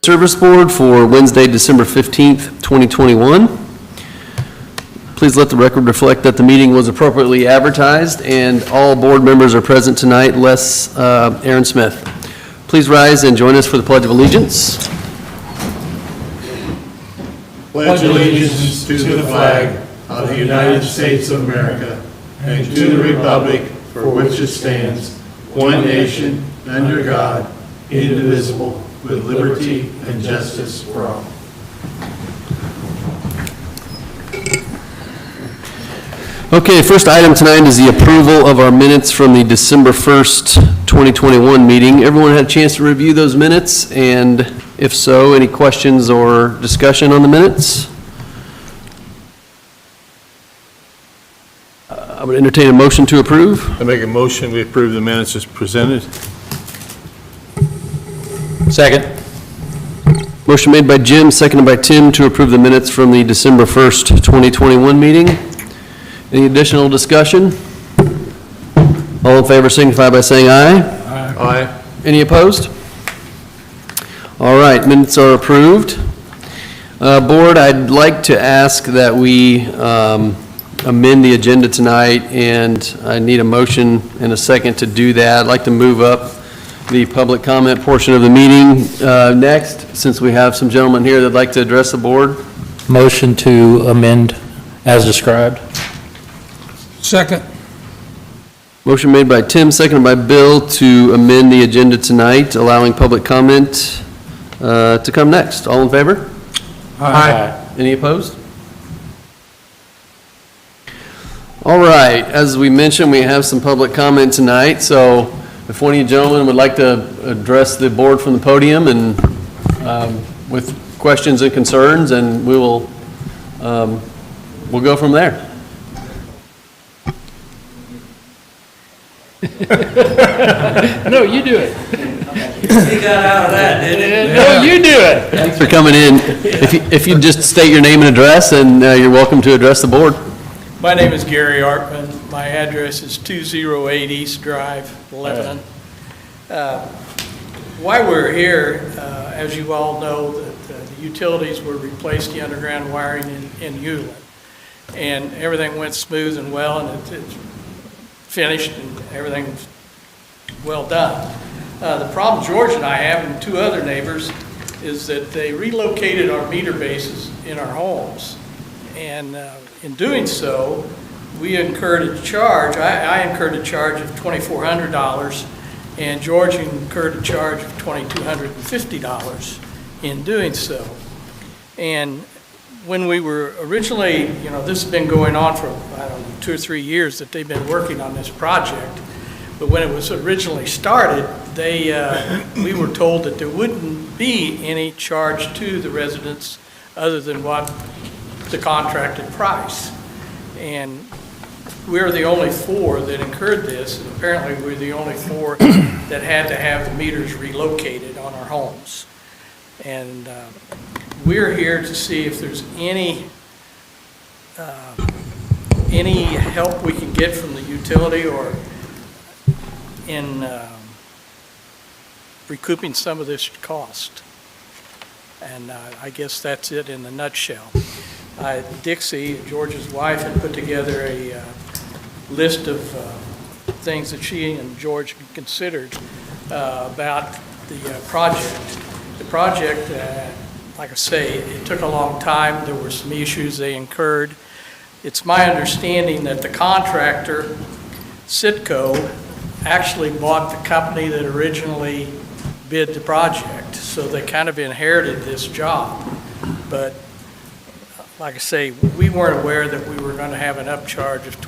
Service Board for Wednesday, December 15th, 2021. Please let the record reflect that the meeting was appropriately advertised and all board members are present tonight, less Aaron Smith. Please rise and join us for the Pledge of Allegiance. Pledge allegiance to the flag of the United States of America and to the republic for which it stands, one nation, under God, indivisible, with liberty and justice for all. Okay, first item tonight is the approval of our minutes from the December 1st, 2021 meeting. Everyone had a chance to review those minutes, and if so, any questions or discussion on the minutes? I would entertain a motion to approve. I make a motion we approve the minutes as presented. Second. Motion made by Jim, seconded by Tim to approve the minutes from the December 1st, 2021 meeting. Any additional discussion? All in favor signify by saying aye. Aye. Any opposed? All right, minutes are approved. Board, I'd like to ask that we amend the agenda tonight, and I need a motion and a second to do that. I'd like to move up the public comment portion of the meeting next, since we have some gentlemen here that'd like to address the board. Motion to amend as described. Second. Motion made by Tim, seconded by Bill to amend the agenda tonight, allowing public comment to come next. All in favor? Aye. Any opposed? All right, as we mentioned, we have some public comment tonight, so if one of you gentlemen would like to address the board from the podium and with questions and concerns, and we'll go from there. No, you do it. He got out of that, didn't he? No, you do it. Thanks for coming in. If you just state your name and address, and you're welcome to address the board. My name is Gary Artman. My address is 208 East Drive, Lebanon. Why we're here, as you all know, the utilities were replaced, the underground wiring in Uland. And everything went smooth and well, and it's finished, and everything's well done. The problem George and I have, and two other neighbors, is that they relocated our meter bases in our homes. And in doing so, we incurred a charge. I incurred a charge of $2,400, and George incurred a charge of $2,250 in doing so. And when we were originally, this has been going on for, 2 or 3 years that they've been working on this project. But when it was originally started, we were told that there wouldn't be any charge to the residents other than what the contracted price. And we're the only 4 that incurred this, and apparently we're the only 4 that had to have the meters relocated on our homes. And we're here to see if there's any help we can get from the utility or in recouping some of this cost. And I guess that's it in a nutshell. Dixie, George's wife, had put together a list of things that she and George considered about the project. The project, like I say, it took a long time. There were some issues they incurred. It's my understanding that the contractor, Citco, actually bought the company that originally bid the project. So they kind of inherited this job. But like I say, we weren't aware that we were going to have an upcharge of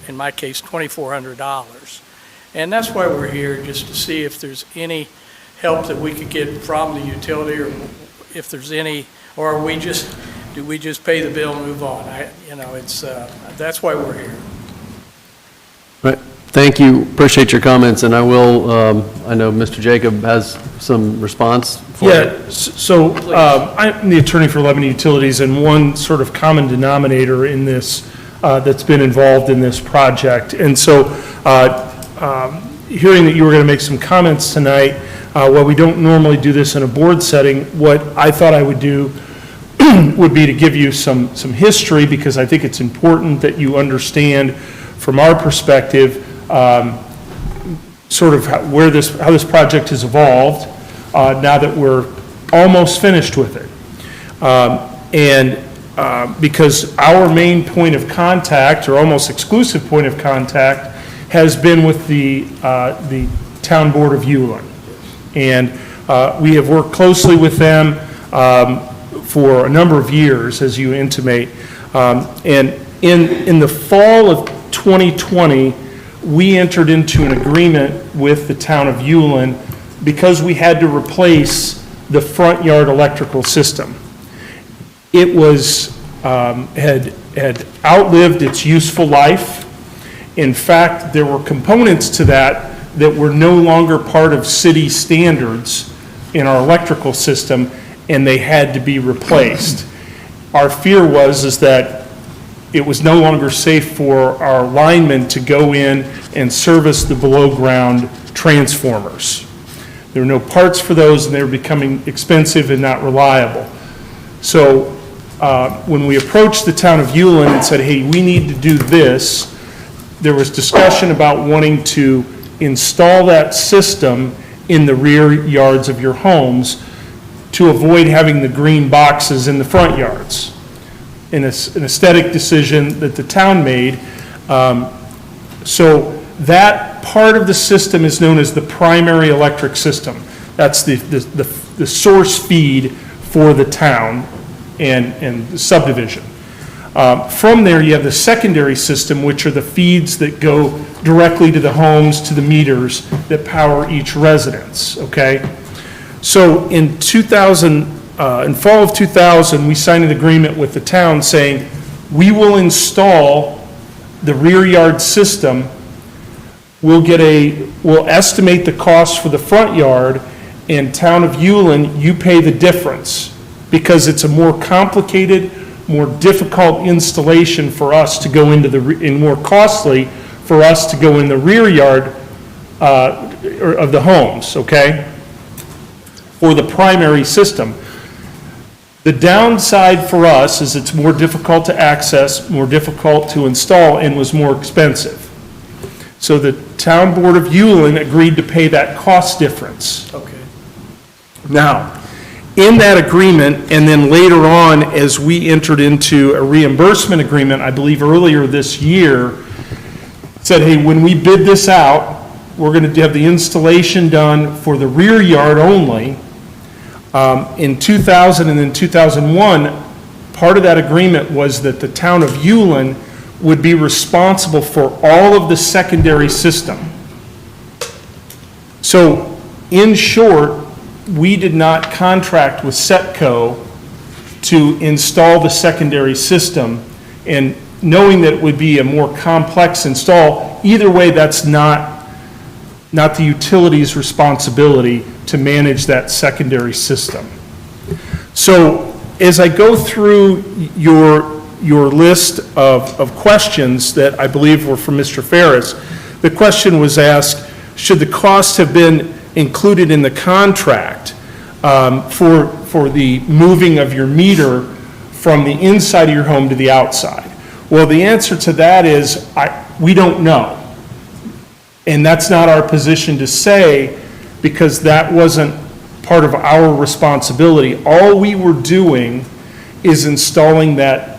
in my case, $2,400. And that's why we're here, just to see if there's any help that we could get from the utility, or if there's any, or do we just pay the bill and move on? That's why we're here. Right. Thank you. Appreciate your comments, and I will, I know Mr. Jacob has some response for it. Yeah, so I'm the attorney for Lebanon Utilities, and one sort of common denominator in this that's been involved in this project. And so hearing that you were going to make some comments tonight, while we don't normally do this in a board setting, what I thought I would do would be to give you some history, because I think it's important that you understand from our perspective sort of how this project has evolved now that we're almost finished with it. Because our main point of contact, or almost exclusive point of contact, has been with the Town Board of Ulen. And we have worked closely with them for a number of years, as you intimate. And in the fall of 2020, we entered into an agreement with the Town of Ulen because we had to replace the front yard electrical system. It was, had outlived its useful life. In fact, there were components to that were no longer part of city standards in our electrical system, and they had to be replaced. Our fear is that it was no longer safe for our linemen to go in and service the below-ground transformers. There were no parts for those, and they were becoming expensive and not reliable. So when we approached the Town of Ulen and said, hey, we need to do this, there was discussion about wanting to install that system in the rear yards of your homes to avoid having the green boxes in the front yards. An aesthetic decision that the town made. So that part of the system is known as the primary electric system. That's the source feed for the town and the subdivision. From there, you have the secondary system, which are the feeds that go directly to the homes, to the meters that power each residence, okay? So in fall of 2000, we signed an agreement with the town saying, we will install the rear yard system. We'll estimate the cost for the front yard, and Town of Ulen, you pay the difference, because it's a more complicated, more difficult installation for us to go into and more costly for us to go in the rear yard of the homes, okay? For the primary system. The downside for us is it's more difficult to access, more difficult to install, and was more expensive. So the Town Board of Ulen agreed to pay that cost difference. Okay. Now, in that agreement, and then later on, as we entered into a reimbursement agreement, I believe earlier this year, said, hey, when we bid this out, we're going to have the installation done for the rear yard only. In 2000 and then 2001, part of that agreement was that the Town of Ulen would be responsible for all of the secondary system. So, in short, we did not contract with Setco to install the secondary system, and knowing that it would be a more complex install, either way, that's not the utility's responsibility to manage that secondary system. So as I go through your list of questions that I believe were from Mr. Ferris, the question was asked, should the cost have been included in the contract for the moving of your meter from the inside of your home to the outside? Well, the answer to that is we don't know. And that's not our position to say, because that wasn't part of our responsibility. All we were doing is installing that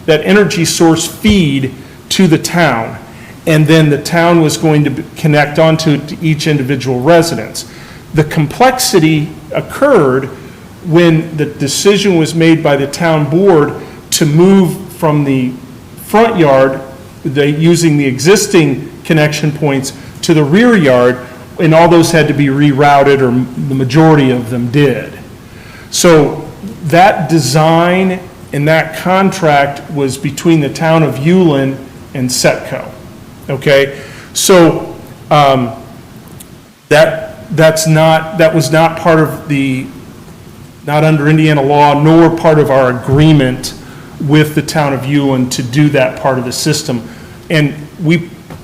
energy source feed to the town. And then the town was going to connect onto it to each individual residence. The complexity occurred when the decision was made by the town board to move from the front yard, using the existing connection points, to the rear yard, and all those had to be rerouted, or the majority of them did. So that design and that contract was between the Town of Ulen and Setco. Okay, so that was not part of not under Indiana law, nor part of our agreement with the Town of Ulen to do that part of the system. And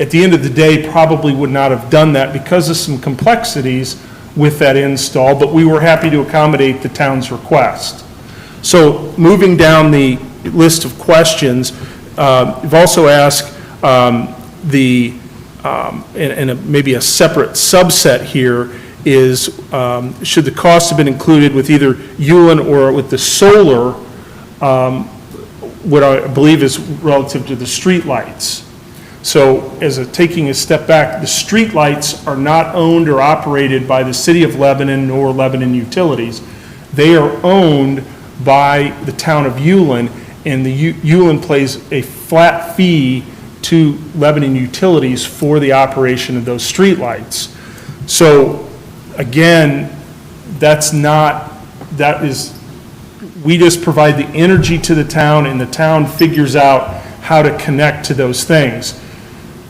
at the end of the day, probably would not have done that because of some complexities with that install, but we were happy to accommodate the town's request. So moving down the list of questions, you've also asked maybe a separate subset here is, should the costs have been included with either Yulin or with the solar, what I believe is relative to the streetlights. So taking a step back, the streetlights are not owned or operated by the City of Lebanon nor Lebanon Utilities. They are owned by the town of Yulin, and the Yulin pays a flat fee to Lebanon Utilities for the operation of those streetlights. So again, we just provide the energy to the town, and the town figures out how to connect to those things.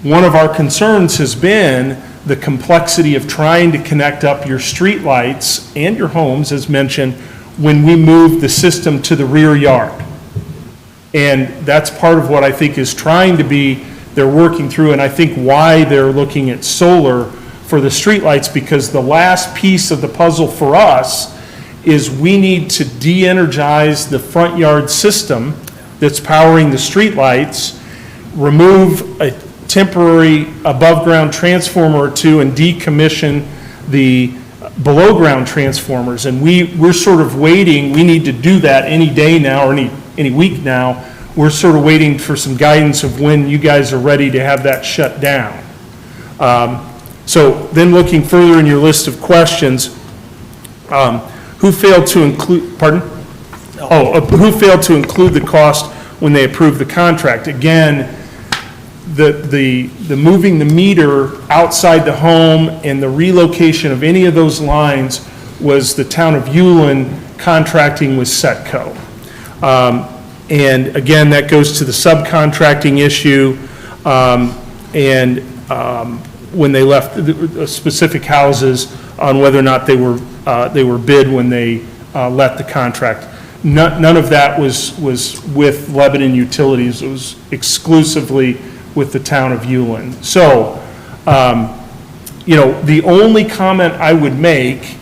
One of our concerns has been the complexity of trying to connect up your streetlights and your homes, as mentioned, when we move the system to the rear yard. And that's part of what I think is they're working through, and I think why they're looking at solar for the streetlights, because the last piece of the puzzle for us is we need to de-energize the front yard system that's powering the streetlights, remove a temporary above-ground transformer or two, and decommission the below-ground transformers. And we're sort of waiting. We need to do that any day now, or any week now. We're sort of waiting for some guidance of when you guys are ready to have that shut down. So then looking further in your list of questions, who failed to include, who failed to include the cost when they approved the contract? Again, the moving the meter outside the home and the relocation of any of those lines was the town of Yulin contracting with Setco. And again, that goes to the subcontracting issue, when they left the specific houses on whether or not they were bid when they let the contract. None of that was with Lebanon Utilities. It was exclusively with the town of Yulin. So, the only comment I would make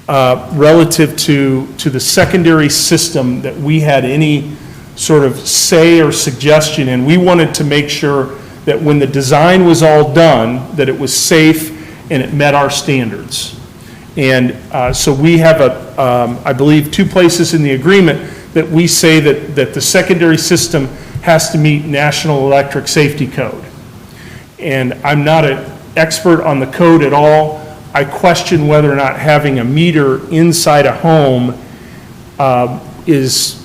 relative to the secondary system that we had any sort of say or suggestion in, we wanted to make sure that when the design was all done, that it was safe and it met our standards. And so we have I believe, 2 places in the agreement that we say that the secondary system has to meet National Electric Safety Code. And I'm not an expert on the code at all. I question whether or not having a meter inside a home is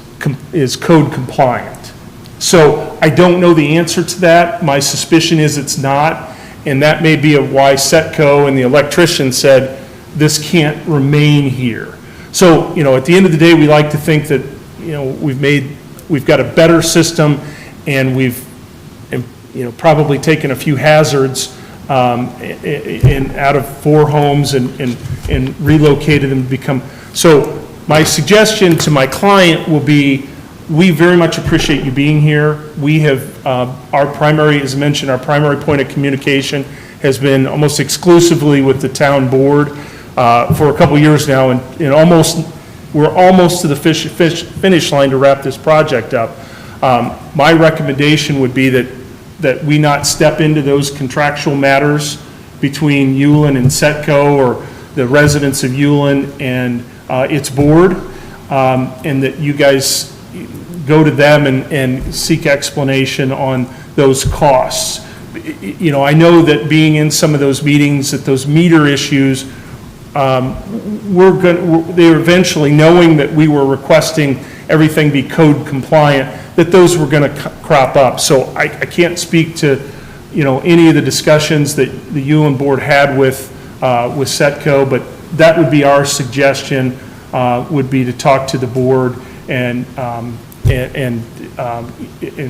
code compliant. So I don't know the answer to that. My suspicion is it's not, and that may be why Setco and the electrician said this can't remain here. So, at the end of the day, we like to think that, we've got a better system, and we've, probably taken a few hazards out of 4 homes and relocated them to become. So my suggestion to my client will be, we very much appreciate you being here. We have, our primary point of communication has been almost exclusively with the town board for a couple years now, and we're almost to the finish line to wrap this project up. My recommendation would be that we not step into those contractual matters between Yulin and Setco, or the residents of Yulin and its board, and that you guys go to them and seek explanation on those costs. I know that being in some of those meetings, that those meter issues, they're eventually, knowing that we were requesting everything be code compliant, that those were going to crop up. So I can't speak to, any of the discussions that the Yulin board had with Setco, but that would be our suggestion, would be to talk to the board and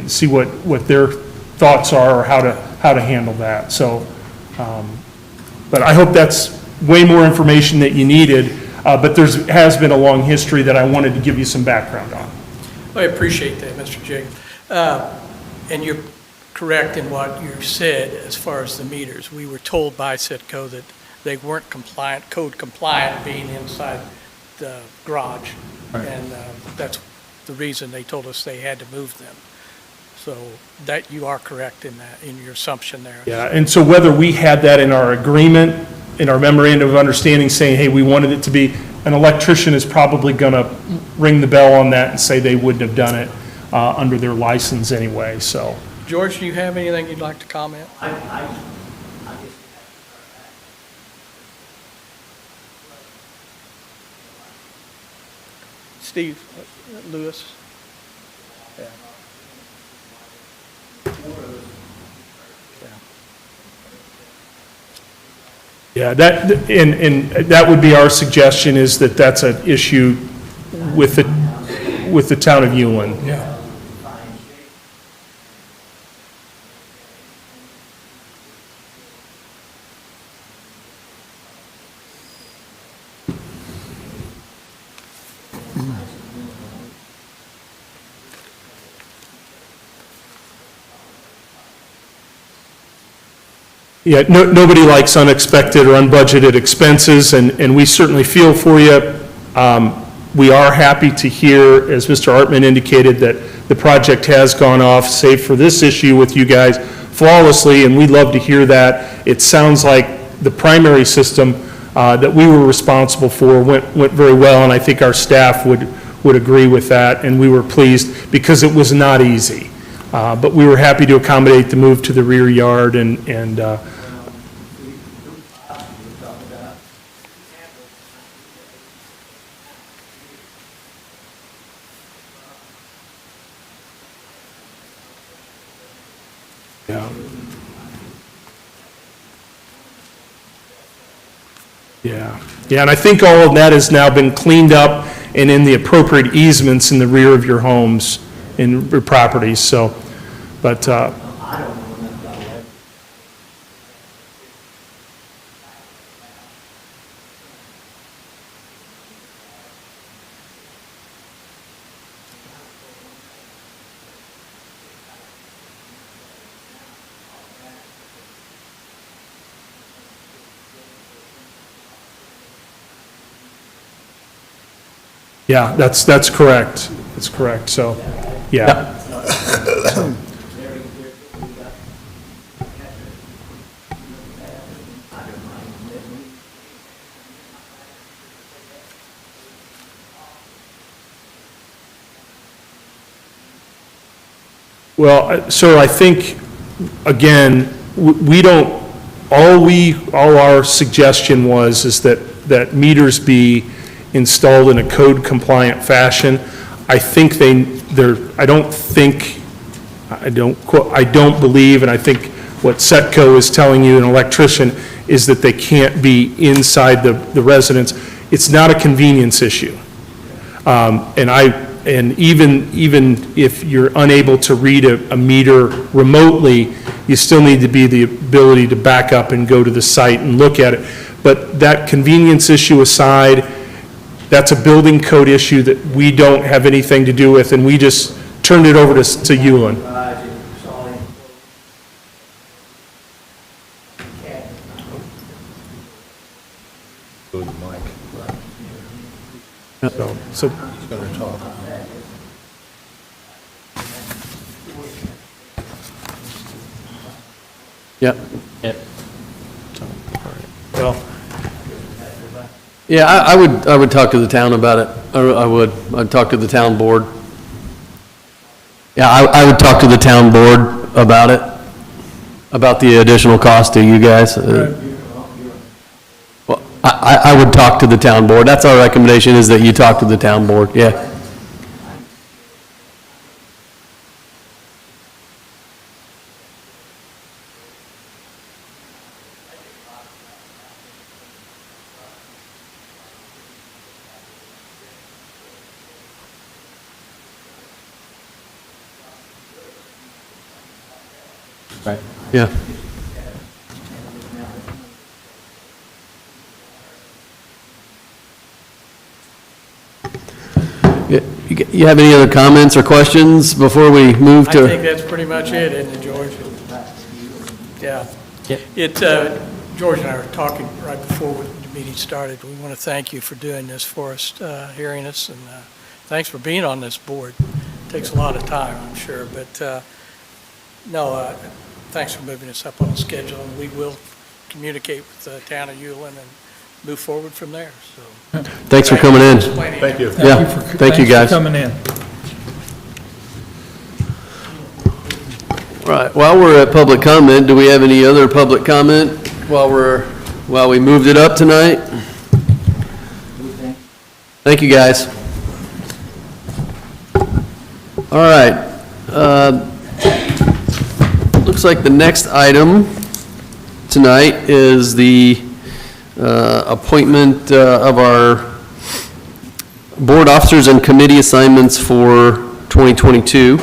see what their thoughts are, or how to handle that. So, but I hope that's way more information that you needed, but has been a long history that I wanted to give you some background on. I appreciate that, Mr. Jacob. And you're correct in what you said as far as the meters. We were told by Sitco that they weren't compliant, code compliant, being inside the garage. And that's the reason they told us they had to move them. So that, you are correct in that, in your assumption there. Yeah, and so whether we had that in our agreement, in our memorandum of understanding, saying, hey, we wanted it to be, an electrician is probably going to ring the bell on that and say they wouldn't have done it under their license anyway, so. George, do you have anything you'd like to comment? Steve, Lewis? Yeah, and that would be our suggestion, is that that's an issue with the town of Ulen. Yeah. Yeah, nobody likes unexpected or unbudgeted expenses, and we certainly feel for you. We are happy to hear, as Mr. Artman indicated, that the project has gone off, save for this issue with you guys, flawlessly, and we'd love to hear that. It sounds like the primary system that we were responsible for went very well, and I think our staff would agree with that, and we were pleased, because it was not easy. But we were happy to accommodate the move to the rear yard, and yeah, and I think all of that has now been cleaned up and in the appropriate easements in the rear of your homes and your properties, so, but, yeah, that's correct. That's correct, so, yeah. Well, sir, I think, again, we don't, all our suggestion is that meters be installed in a code-compliant fashion. I think I don't believe, and I think what Setco is telling you, an electrician, is that they can't be inside the residence. It's not a convenience issue. And even if you're unable to read a meter remotely, you still need to be the ability to back up and go to the site and look at it. But that convenience issue aside, that's a building code issue that we don't have anything to do with, and we just turned it over to Ulen. So, Yep. well, Yeah, I would talk to the town about it. I'd talk to the town board. Yeah, I would talk to the town board about it, about the additional cost to you guys. Well, I would talk to the town board. That's our recommendation, is that you talk to the town board, yeah. Right. Yeah. You have any other comments or questions before we move I to? think that's pretty much it, isn't it, George? George and I were talking right before the meeting started. We want to thank you for doing this for us, hearing us, and thanks for being on this board. It takes a lot of time, I'm sure, but thanks for moving us up on the schedule, and we will communicate with the town of Ulen and move forward from there, so. Thanks for coming in. Thank you. Yeah, thank you, guys. Thanks for coming in. Right, while we're at public comment, do we have any other public comment while we moved it up tonight? Thank you, guys. All right. Looks like the next item tonight is the appointment of our board officers and committee assignments for 2022.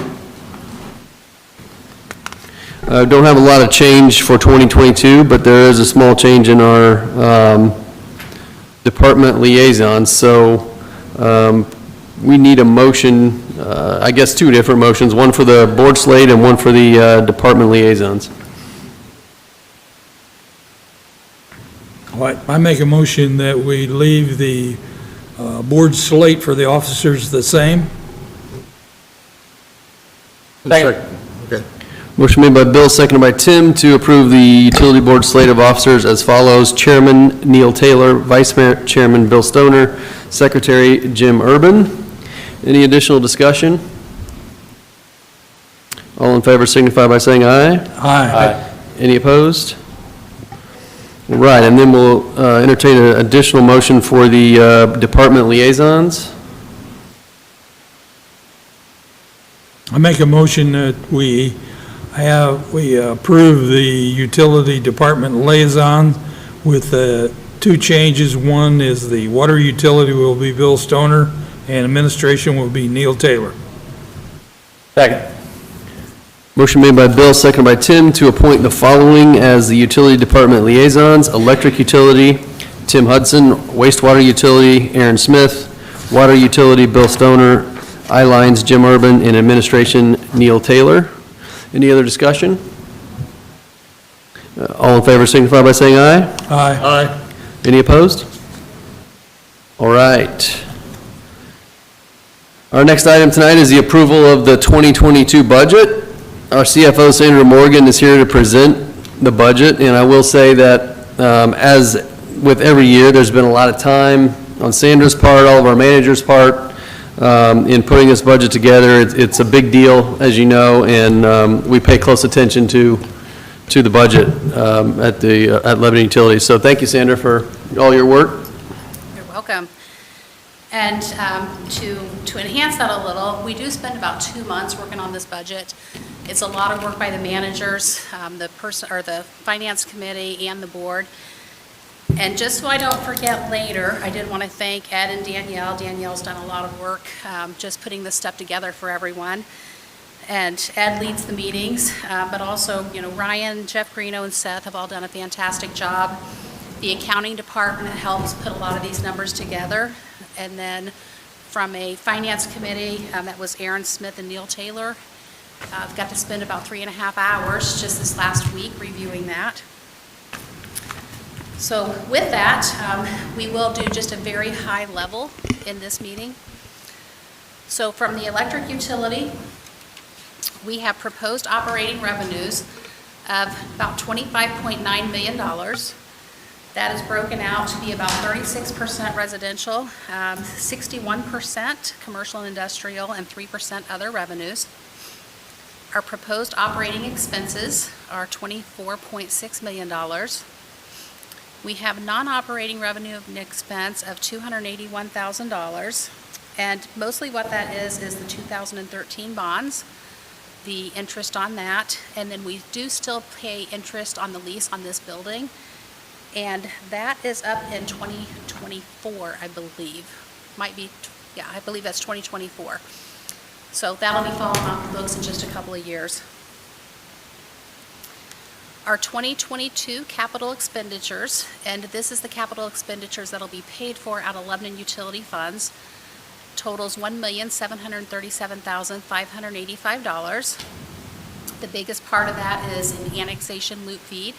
Don't have a lot of change for 2022, but there is a small change in our department liaisons. So we need a motion, I guess two different motions, one for the board slate and one for the department liaisons. I make a motion that we leave the board slate for the officers the same. Okay. Motion made by Bill, seconded by Tim, to approve the utility board slate of officers as follows: Chairman Neil Taylor, Vice Chairman Bill Stoner, Secretary Jim Urban. Any additional discussion? All in favor signify by saying aye. Aye. Any opposed? All right, and then we'll entertain an additional motion for the department liaisons. I make a motion that we approve the utility department liaison with two changes. One is the water utility will be Bill Stoner, and administration will be Neil Taylor. Second. Motion made by Bill, seconded by Tim, to appoint the following as the utility department liaisons: electric utility, Tim Hudson; wastewater utility, Aaron Smith; water utility, Bill Stoner; I-Lines, Jim Urban; and administration, Neil Taylor. Any other discussion? All in favor signify by saying aye. Aye. Aye. Any opposed? All right. Our next item tonight is the approval of the 2022 budget. Our CFO, Sandra Morgan, is here to present the budget, and I will say that as with every year, there's been a lot of time on Sandra's part, all of our managers' part, in putting this budget together. It's a big deal, as you know, and we pay close attention to the budget at Lebanon Utilities. So thank you, Sandra, for all your work. You're welcome. And to enhance that a little, we do spend about 2 months working on this budget. It's a lot of work by the managers, the finance committee, and the board. And just so I don't forget later, I did want to thank Ed and Danielle. Danielle's done a lot of work just putting this stuff together for everyone. And Ed leads the meetings, but also, Ryan, Jeff Greeno, and Seth have all done a fantastic job. The accounting department helps put a lot of these numbers together. And then from a finance committee, that was Aaron Smith and Neil Taylor. I've got to spend about 3.5 hours just this last week reviewing that. So with that, we will do just a very high level in this meeting. So from the electric utility, we have proposed operating revenues of about $25.9 million. That is broken out to be about 36% residential, 61% commercial and industrial, and 3% other revenues. Our proposed operating expenses are $24.6 million. We have non-operating revenue and expense of $281,000, and mostly what that is the 2013 bonds, the interest on that, and then we do still pay interest on the lease on this building, and that is up in 2024, I believe. I believe that's 2024. So that'll be falling off the books in just a couple of years. Our 2022 capital expenditures, and this is the capital expenditures that'll be paid for out of Lebanon utility funds, totals $1,737,585. The biggest part of that is an annexation loop feed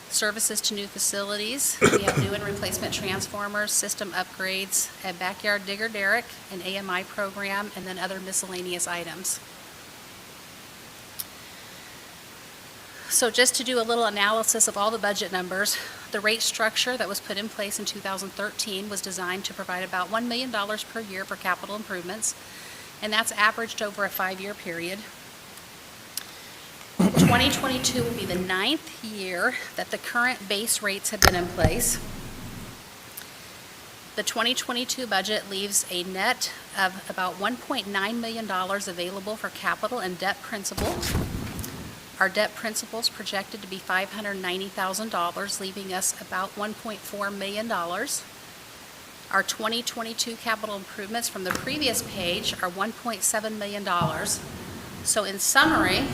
Services to new facilities, we have new and replacement transformers, system upgrades, a backyard digger derrick, an AMI program, and then other miscellaneous items. So just to do a little analysis of all the budget numbers, the rate structure that was put in place in 2013 was designed to provide about $1 million per year for capital improvements, and that's averaged over a 5-year period. 2022 will be the 9th year that the current base rates have been in place. The 2022 budget leaves a net of about $1.9 million available for capital and debt principal. Our debt principal is projected to be $590,000, leaving us about $1.4 million. Our 2022 capital improvements from the previous page are $1.7 million. So in summary,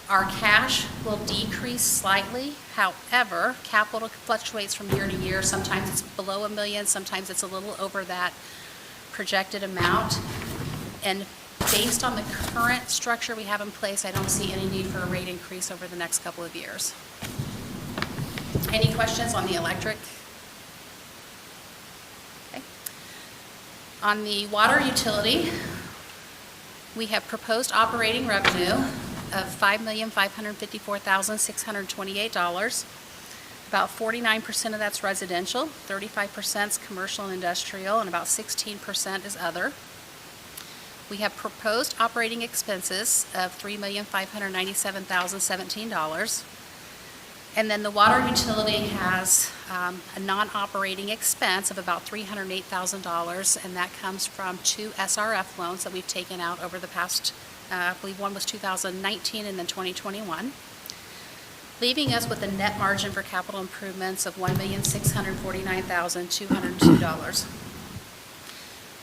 our cash will decrease slightly. However, capital fluctuates from year to year. Sometimes it's below $1 million, sometimes it's a little over that projected amount. And based on the current structure we have in place, I don't see any need for a rate increase over the next couple of years. Any questions on the electric? Okay. On the water utility, we have proposed operating revenue of $5,554,628. About 49% of that's residential, 35% is commercial and industrial, and about 16% is other. We have proposed operating expenses of $3,597,017. And then the water utility has a non-operating expense of about $308,000, and that comes from 2 SRF loans that we've taken out over the past, I believe one was 2019 and then 2021, leaving us with a net margin for capital improvements of $1,649,202.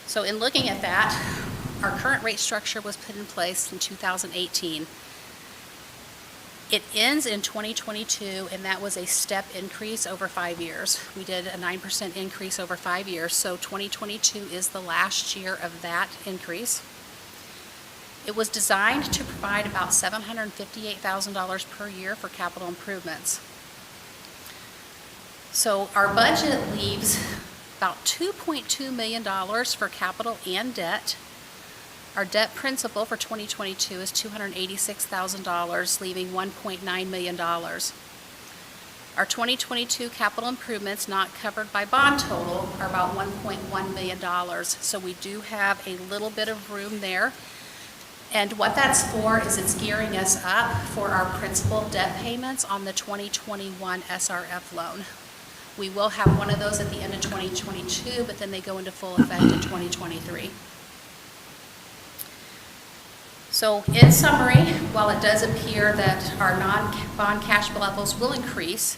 So in looking at that, our current rate structure was put in place in 2018. It ends in 2022, and that was a step increase over 5 years. We did a 9% increase over 5 years, so 2022 is the last year of that increase. It was designed to provide about $758,000 per year for capital improvements. So our budget leaves about $2.2 million for capital and debt. Our debt principal for 2022 is $286,000, leaving $1.9 million. Our 2022 capital improvements not covered by bond total are about $1.1 million. So we do have a little bit of room there. And what that's for is it's gearing us up for our principal debt payments on the 2021 SRF loan. We will have one of those at the end of 2022, but then they go into full effect in 2023. So in summary, while it does appear that our non-bond cash levels will increase,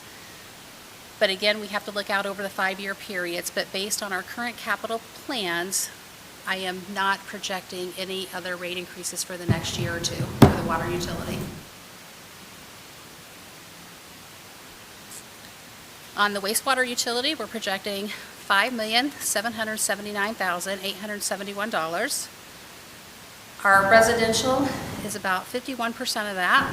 but again, we have to look out over the 5-year periods, but based on our current capital plans, I am not projecting any other rate increases for the next year or two for the water utility. On the wastewater utility, we're projecting $5,779,871. Our residential is about 51% of that.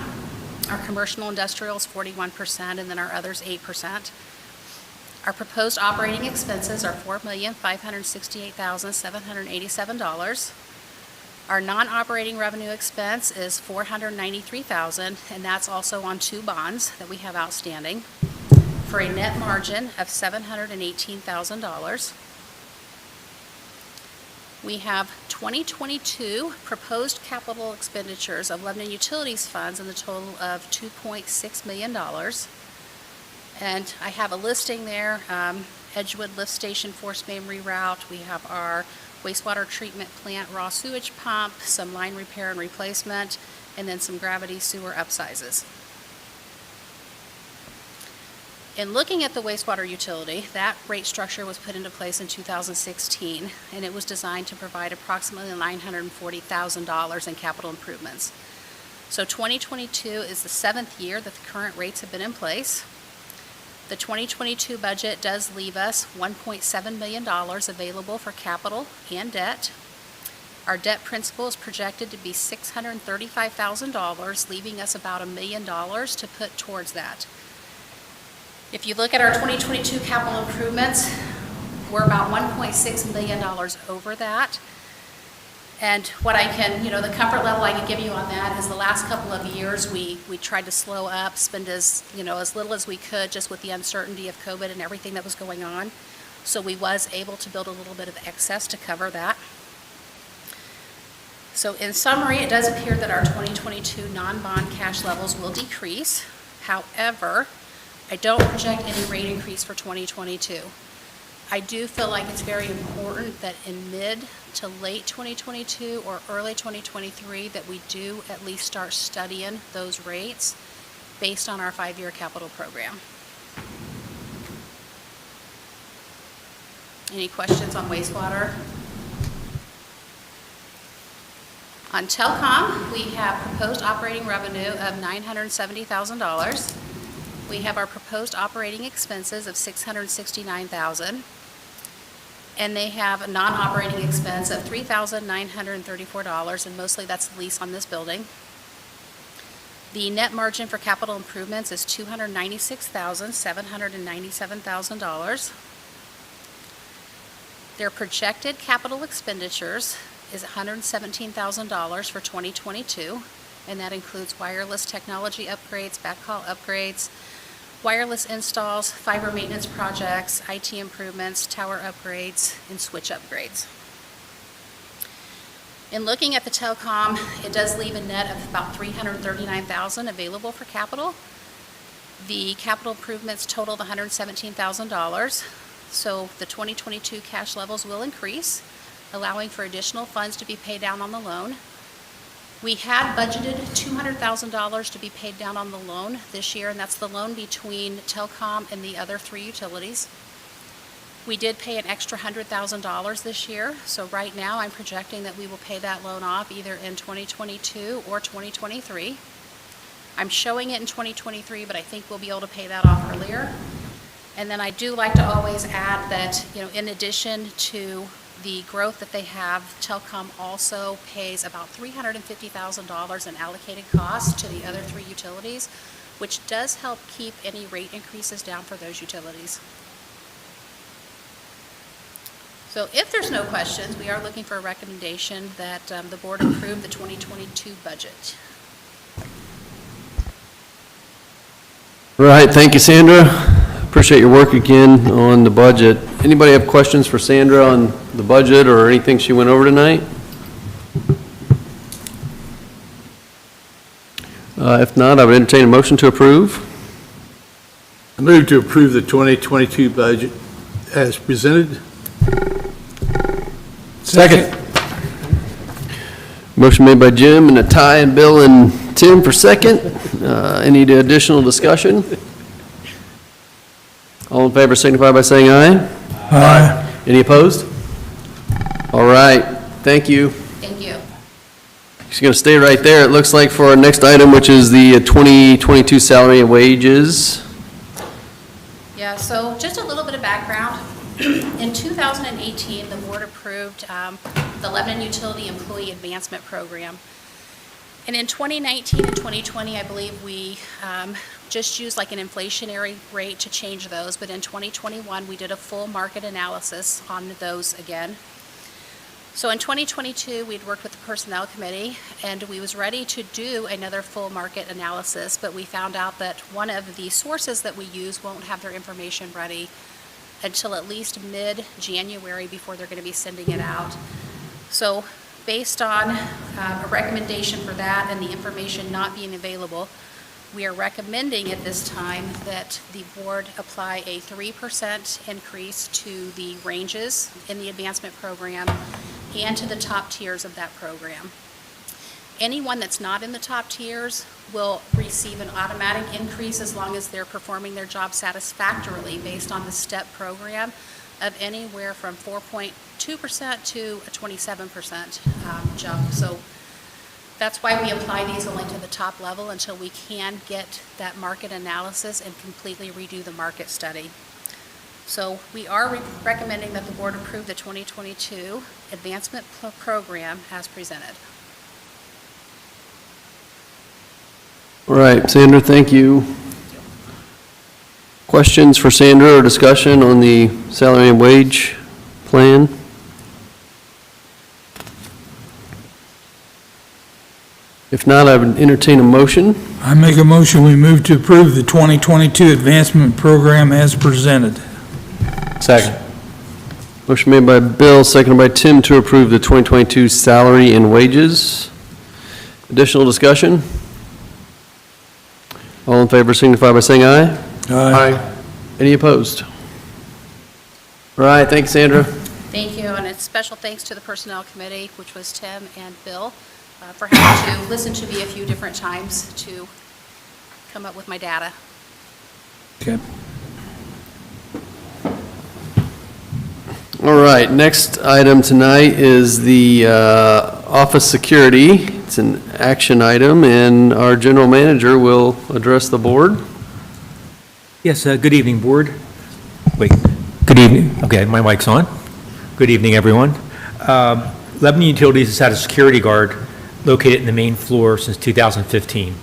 Our commercial industrial is 41%, and then our others 8%. Our proposed operating expenses are $4,568,787. Our non-operating revenue expense is $493,000, and that's also on 2 bonds that we have outstanding, for a net margin of $718,000. We have 2022 proposed capital expenditures of Lebanon Utilities funds in the total of $2.6 million. And I have a listing there, Edgewood Lift Station Force Main Reroute. We have our wastewater treatment plant raw sewage pump, some line repair and replacement, and then some gravity sewer upsizes. In looking at the wastewater utility, that rate structure was put into place in 2016, and it was designed to provide approximately $940,000 in capital improvements. So 2022 is the 7th year that the current rates have been in place. The 2022 budget does leave us $1.7 million available for capital and debt. Our debt principal is projected to be $635,000, leaving us about $1 million to put towards that. If you look at our 2022 capital improvements, we're about $1.6 million over that. And what I can, the comfort level I can give you on that is the last couple of years, we tried to slow up, spend as little as we could just with the uncertainty of COVID and everything that was going on. So we was able to build a little bit of excess to cover that. So in summary, it does appear that our 2022 non-bond cash levels will decrease. However, I don't project any rate increase for 2022. I do feel like it's very important that in mid to late 2022 or early 2023 that we do at least start studying those rates based on our 5-year capital program. Any questions on wastewater? On telecom, we have proposed operating revenue of $970,000. We have our proposed operating expenses of $669,000. And they have a non-operating expense of $3,934, and mostly that's the lease on this building. The net margin for capital improvements is $296,797,000. Their projected capital expenditures is $117,000 for 2022, and that includes wireless technology upgrades, backhaul upgrades, wireless installs, fiber maintenance projects, IT improvements, tower upgrades, and switch upgrades. In looking at the telecom, it does leave a net of about $339,000 available for capital. The capital improvements totaled $117,000, so the 2022 cash levels will increase, allowing for additional funds to be paid down on the loan. We had budgeted $200,000 to be paid down on the loan this year, and that's the loan between telecom and the other 3 utilities. We did pay an extra $100,000 this year, so right now I'm projecting that we will pay that loan off either in 2022 or 2023. I'm showing it in 2023, but I think we'll be able to pay that off earlier. And then I do like to always add that, in addition to the growth that they have, telecom also pays about $350,000 in allocated costs to the other 3 utilities, which does help keep any rate increases down for those utilities. So if there's no questions, we are looking for a recommendation that the board approve the 2022 budget. All right, thank you, Sandra. Appreciate your work again on the budget. Anybody have questions for Sandra on the budget or anything she went over tonight? If not, I would entertain a motion to approve. I move to approve the 2022 budget as presented. Second. Motion made by Jim and a tie and Bill and Tim for second. Any additional discussion? All in favor signify by saying aye. Aye. Any opposed? All right, thank you. Thank you. She's going to stay right there. It looks like for our next item, which is the 2022 salary and wages. Yeah, so just a little bit of background. In 2018, the board approved the Lebanon Utility Employee Advancement Program. And in 2019 and 2020, I believe we just used like an inflationary rate to change those. But in 2021, we did a full market analysis on those again. So in 2022, we'd worked with the Personnel Committee, and we was ready to do another full market analysis, but we found out that one of the sources that we use won't have their information ready until at least mid-January before they're going to be sending it out. So based on a recommendation for that and the information not being available, we are recommending at this time that the board apply a 3% increase to the ranges in the advancement program and to the top tiers of that program. Anyone that's not in the top tiers will receive an automatic increase as long as they're performing their job satisfactorily based on the STEP program of anywhere from 4.2% to a 27% jump. So that's why we apply these only to the top level until we can get that market analysis and completely redo the market study. So we are recommending that the board approve the 2022 advancement program as presented. All right, Sandra, thank you. Questions for Sandra or discussion on the salary and wage plan? If not, I would entertain a motion. I make a motion, we move to approve the 2022 advancement program as presented. Second. Motion made by Bill, seconded by Tim to approve the 2022 salary and wages. Additional discussion? All in favor signify by saying aye. Aye. Any opposed? All right, thanks, Sandra. Thank you, and a special thanks to the Personnel Committee, which was Tim and Bill, for having to listen to me a few different times to come up with my data. Okay. All right, next item tonight is the office security. It's an action item, and our general manager will address the board. Yes, good evening, Board. Wait, good evening. Okay, my mic's on. Good evening, everyone. Lebanon Utilities has had a security guard located in the main floor since 2015,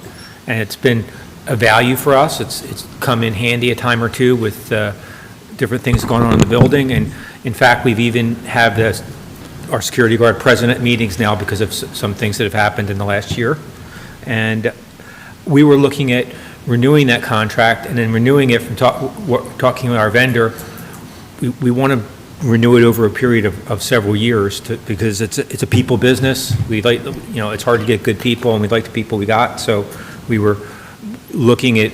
and it's been a value for us. It's come in handy a time or two with different things going on in the building, and in fact, we've even had our security guard present at meetings now because of some things that have happened in the last year. And we were looking at renewing that contract, and then renewing it from talking with our vendor. We want to renew it over a period of several years because it's a people business. We like, it's hard to get good people, and we like the people we got. So we were looking at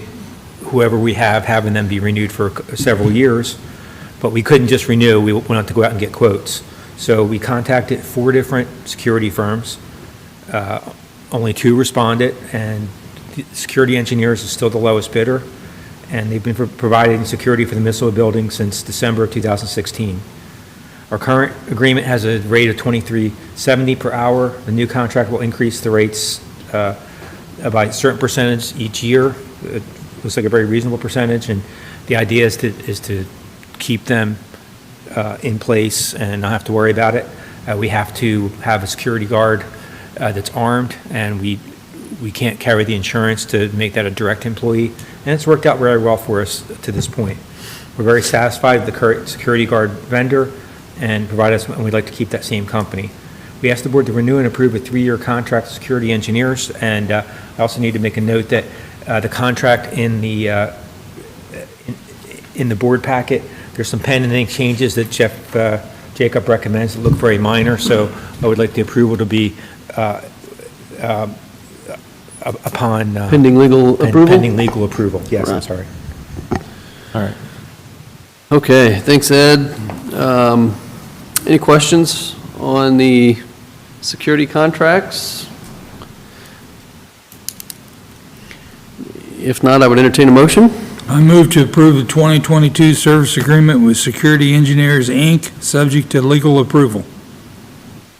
whoever we have, having them be renewed for several years. But we couldn't just renew. We wanted to go out and get quotes. So we contacted 4 different security firms. Only 2 responded, and Security Engineers is still the lowest bidder, and they've been providing security for the Missile Building since December of 2016. Our current agreement has a rate of $23.70 per hour. The new contract will increase the rates by a certain percentage each year. It looks like a very reasonable percentage, and the idea is to keep them in place and not have to worry about it. We have to have a security guard that's armed, and we can't carry the insurance to make that a direct employee, and it's worked out very well for us to this point. We're very satisfied with the current security guard vendor and we'd like to keep that same company. We asked the board to renew and approve a 3-year contract with Security Engineers, and I also need to make a note that the contract in the board packet, there's some pending changes that Jacob recommends that look very minor, so I would like the approval to be upon... Pending legal approval? Pending legal approval, yes, I'm Right. sorry. All right. Okay, thanks, Ed. Any questions on the security contracts? If not, I would entertain a motion. I move to approve the 2022 service agreement with Security Engineers, Inc., subject to legal approval.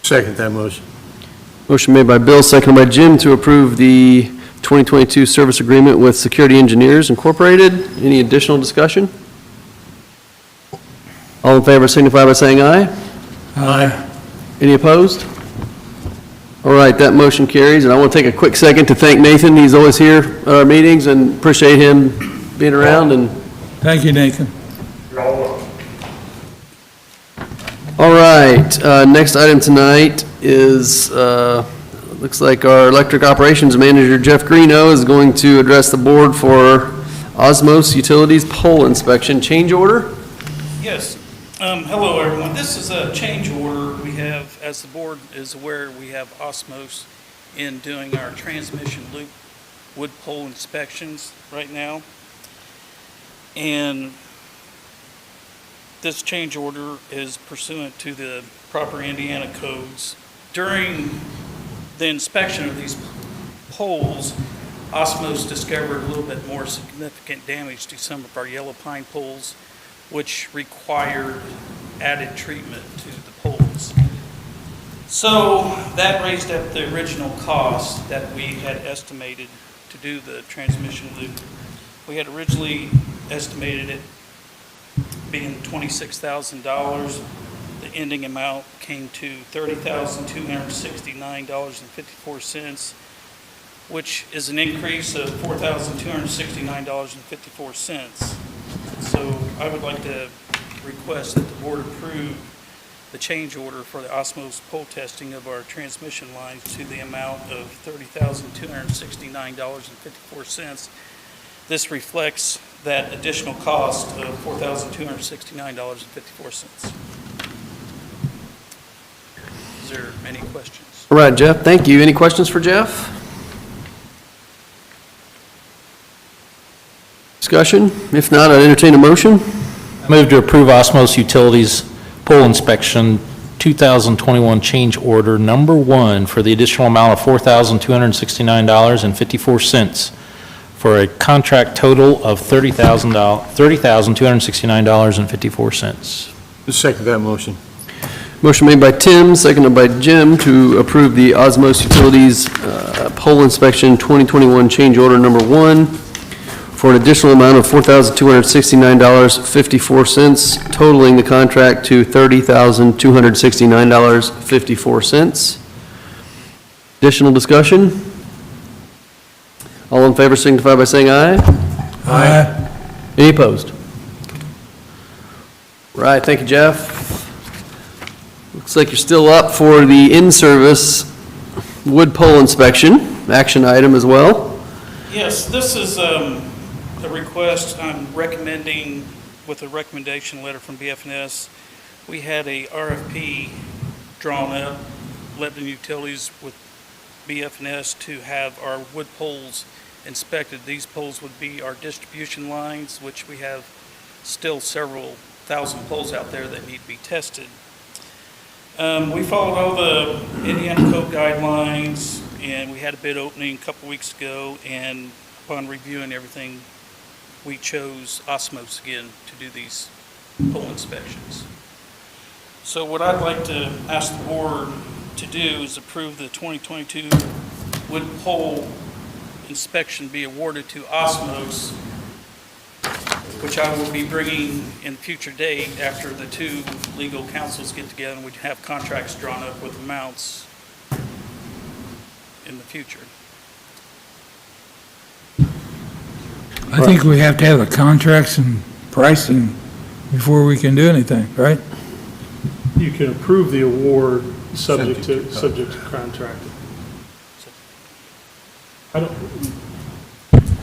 Second that motion. Motion made by Bill, seconded by Jim to approve the 2022 service agreement with Security Engineers Incorporated. Any additional discussion? All in favor signify by saying aye. Aye. Any opposed? All right, that motion carries, and I want to take a quick second to thank Nathan. He's always here at our meetings, and appreciate him being around. And Thank you, Nathan. all right, next item tonight is, looks like our electric operations manager, Jeff Greeno, is going to address the board for Osmos Utilities pole inspection change order. Yes. Hello, everyone. This is a change order. We have, as the board is aware, we have Osmos in doing our transmission loop wood pole inspections right now. And this change order is pursuant to the proper Indiana codes. During the inspection of these poles, Osmos discovered a little bit more significant damage to some of our yellow pine poles, which required added treatment to the poles. So that raised up the original cost that we had estimated to do the transmission loop. We had originally estimated it being $26,000. The ending amount came to $30,269.54, which is an increase of $4,269.54. So I would like to request that the board approve the change order for the osmosis pole testing of our transmission lines to the amount of $30,269.54. This reflects that additional cost of $4,269.54. Is there any questions? All right, Jeff, thank you. Any questions for Jeff? Discussion? If not, I'd entertain a motion. Move to approve Osmos Utilities Pole Inspection 2021 change order number 1 for the additional amount of $4,269.54 for a contract total of $30,269.54. Second that motion. Motion made by Tim, seconded by Jim to approve the Osmos Utilities Pole Inspection 2021 change order number 1 for an additional amount of $4,269.54, totaling the contract to $30,269.54. Additional discussion? All in favor signify by saying aye. Aye. Any opposed? Right, thank you, Jeff. Looks like you're still up for the in-service wood pole inspection, action item as well. Yes, this is a request I'm recommending with a recommendation letter from BFNS. We had a RFP drawn up, Lebanon Utilities with BFNS to have our wood poles inspected. These poles would be our distribution lines, which we have still several thousand poles out there that need to be tested. We followed all the Indiana code guidelines, and we had a bid opening a couple weeks ago, and upon reviewing everything, we chose Osmos again to do these pole inspections. So what I'd like to ask the board to do is approve the 2022 wood pole inspection be awarded to Osmos, which I will be bringing in future date after the two legal counsels get together and we have contracts drawn up with amounts in the future. I think we have to have the contracts and pricing before we can do anything, right? You can approve the award subject to contract. I don't,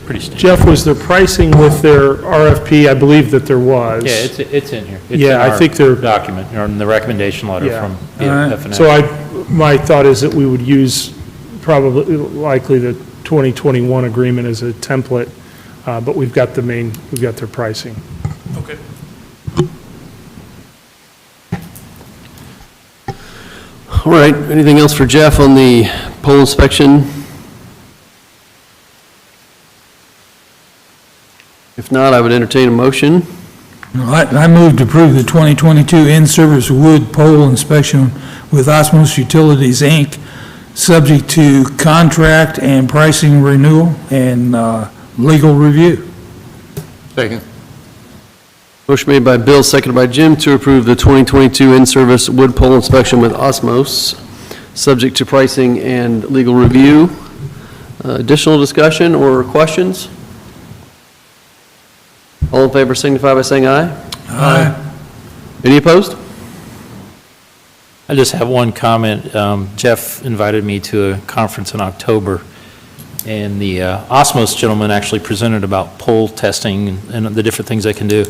Pretty standard. Jeff, was there pricing with their RFP? I believe that there was. Yeah, it's in here. It's Yeah, in I our think they're- document, or in the recommendation letter Yeah. from All right. BFNS. So my thought is that we would use probably, likely the 2021 agreement as a template, but we've got their pricing. Okay. All right, anything else for Jeff on the pole inspection? If not, I would entertain a motion. I move to approve the 2022 in-service wood pole inspection with Osmos Utilities, Inc., subject to contract and pricing renewal and legal review. Second. Motion made by Bill, seconded by Jim to approve the 2022 in-service wood pole inspection with Osmos, subject to pricing and legal review. Additional discussion or questions? All in favor signify by saying aye. Aye. Any opposed? I just have one comment. Jeff invited me to a conference in October, and the Osmos gentleman actually presented about pole testing and the different things they can do.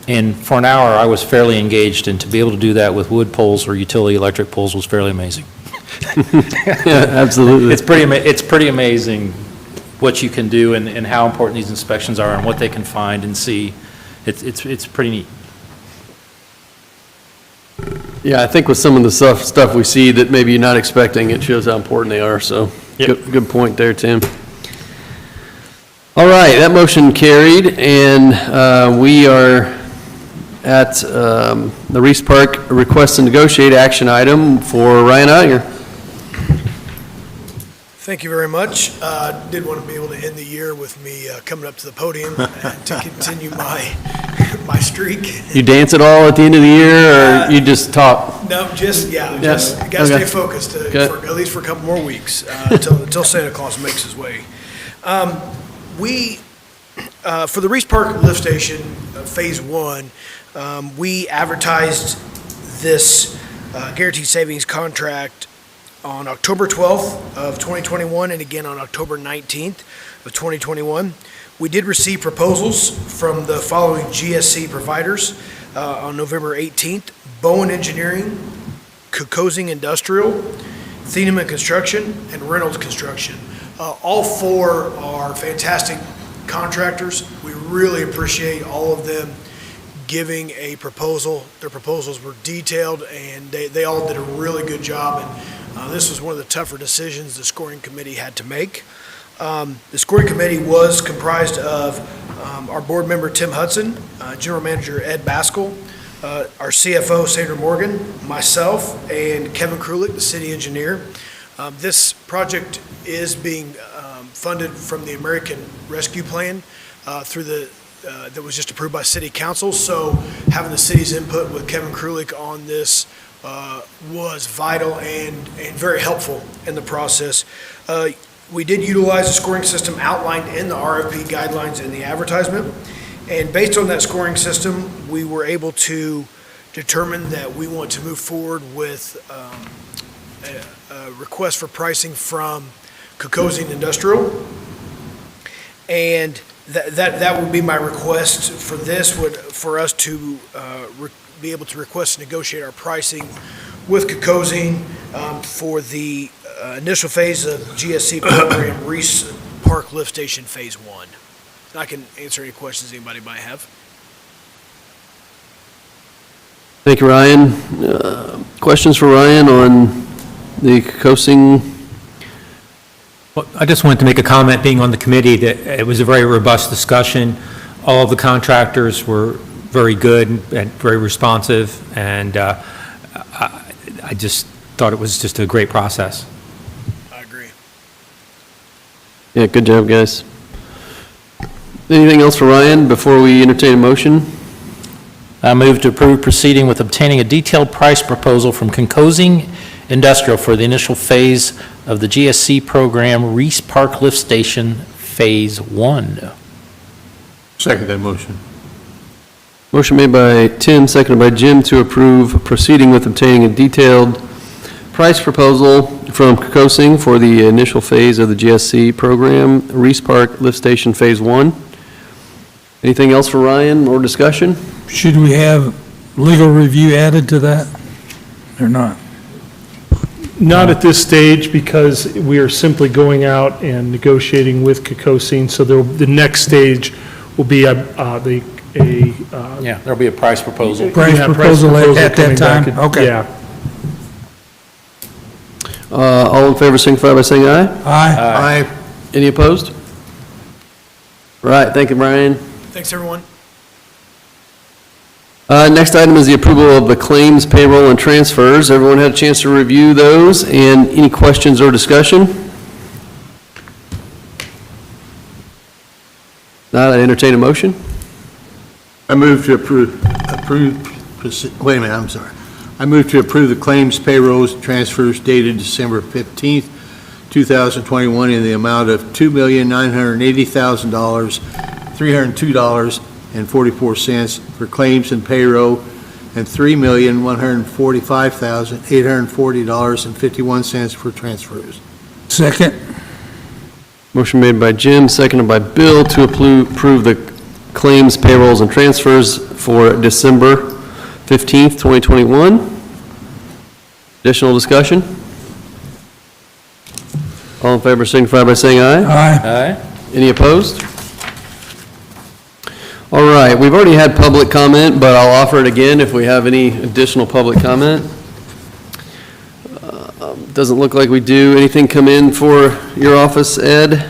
And for an hour, I was fairly engaged, and to be able to do that with wood poles or utility electric poles was fairly amazing. Yeah, absolutely. It's pretty amazing what you can do and how important these inspections are and what they can find and see. It's pretty neat. Yeah, I think with some of the stuff we see that maybe you're not expecting, it shows how important they are, so good point there, Tim. All right, that motion carried, and we are at the Reese Park request to negotiate action item for Ryan Iyer. Thank you very much. Did want to be able to end the year with me coming up to the podium to continue my streak. You dance at all at the end of the year, or you just talk? No, just Yeah, got to okay. stay focused, Okay. at least for a couple more weeks, until Santa Claus makes his way. We For the Reese Park Lift Station, Phase 1, we advertised this guaranteed savings contract on October 12th of 2021 and again on October 19th of 2021. We did receive proposals from the following GSC providers on November 18th: Bowen Engineering, Kokosing Industrial, Thieneman Construction, and Reynolds Construction. All four are fantastic contractors. We really appreciate all of them giving a proposal. Their proposals were detailed, and they all did a really good job. And this was one of the tougher decisions the scoring committee had to make. The scoring committee was comprised of our board member, Tim Hudson, General Manager Ed Baskell, our CFO, Sandra Morgan, myself, and Kevin Krulik, the city engineer. This project is being funded from the American Rescue Plan through that was just approved by City Council. So having the city's input with Kevin Krulik on this was vital and very helpful in the process. We did utilize the scoring system outlined in the RFP guidelines in the advertisement. And based on that scoring system, we were able to determine that we want to move forward with a request for pricing from Kokosing Industrial. And that would be my request for this, for us to be able to request to negotiate our pricing with Kokosing for the initial phase of GSC program, Reese Park Lift Station Phase 1. I can answer any questions anybody might have. Thank you, Ryan. Questions for Ryan on the Kokosing? Well, I just wanted to make a comment, being on the committee, that it was a very robust discussion. All of the contractors were very good and very responsive, and I just thought it was just a great process. I agree. Yeah, good job, guys. Anything else for Ryan before we entertain a motion? I move to approve proceeding with obtaining a detailed price proposal from Kokosing Industrial for the initial phase of the GSC program, Reese Park Lift Station, Phase 1. Second that motion. Motion made by Tim, seconded by Jim to approve proceeding with obtaining a detailed price proposal from Kokosing for the initial phase of the GSC program, Reese Park Lift Station Phase 1. Anything else for Ryan or discussion? Should we have legal review added to that or not? Not at this stage, because we are simply going out and negotiating with Kokosing. So the next stage will be Yeah, there'll be a price proposal. Price proposal at coming that time? back. Okay. Yeah. All in favor, signify by saying aye. Aye. Any opposed? Right, thank you, Brian. Thanks, everyone. Next item is the approval of the claims, payroll, and transfers. Everyone had a chance to review those, and any questions or discussion? Not, I entertain a motion. I move to approve, wait a minute, I'm sorry. I move to approve the claims, payrolls, transfers dated December 15th, 2021 in the amount of $2,980,000, $302.44 for claims and payroll, and $3,145,840.51 for transfers. Second. Motion made by Jim, seconded by Bill to approve the claims, payrolls, and transfers for December 15th, 2021. Additional discussion? All in favor signify by saying aye. Aye. Aye. Any opposed? All right, we've already had public comment, but I'll offer it again if we have any additional public comment. Doesn't look like we do. Anything come in for your office, Ed?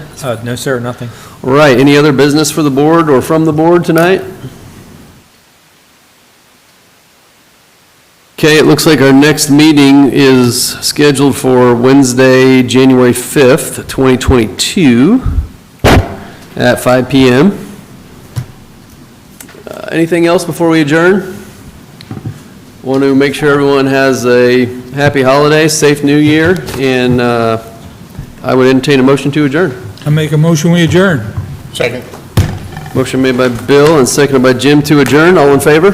No, sir, nothing. All right, any other business for the board or from the board tonight? Okay, it looks like our next meeting is scheduled for Wednesday, January 5th, 2022 at 5 p.m. Anything else before we adjourn? Want to make sure everyone has a happy holiday, safe new year, and I would entertain a motion to adjourn. I make a motion, we adjourn. Second. Motion made by Bill and seconded by Jim to adjourn. All in favor?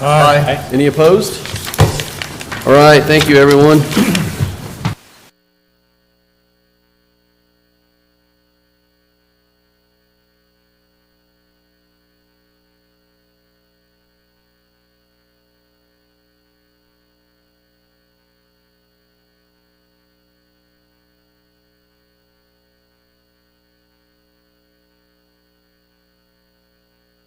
Aye. Any opposed? All right, thank you, everyone.